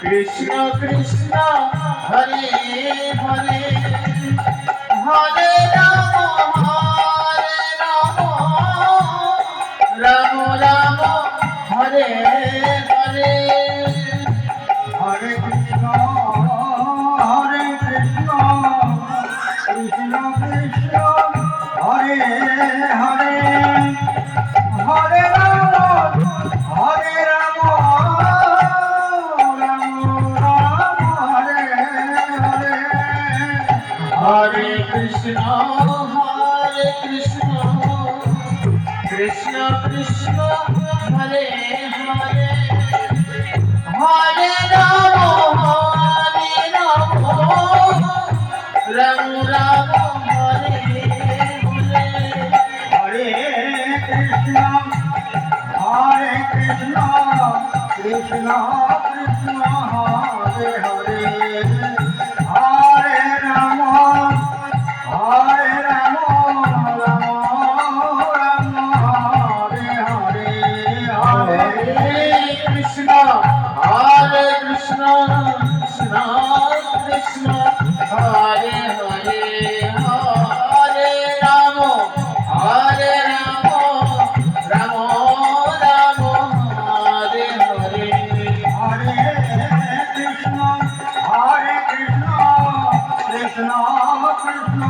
Krishna Krishna Hare Hare Hare Ram Ram Ram Hare Hare Hare Krishna Krishna Krishna Hare Hare Hare Ram Ram Ram Hare Hare Hare Krishna Krishna Krishna Hare Hare Hare Ram Ram Ram Hare Hare Hare Krishna Krishna Krishna Hare Hare Hare Ram Ram Ram Hare Hare Hare Krishna Krishna Krishna Hare Hare Hare Ram Ram Ram Hare Hare Hare Krishna Krishna Krishna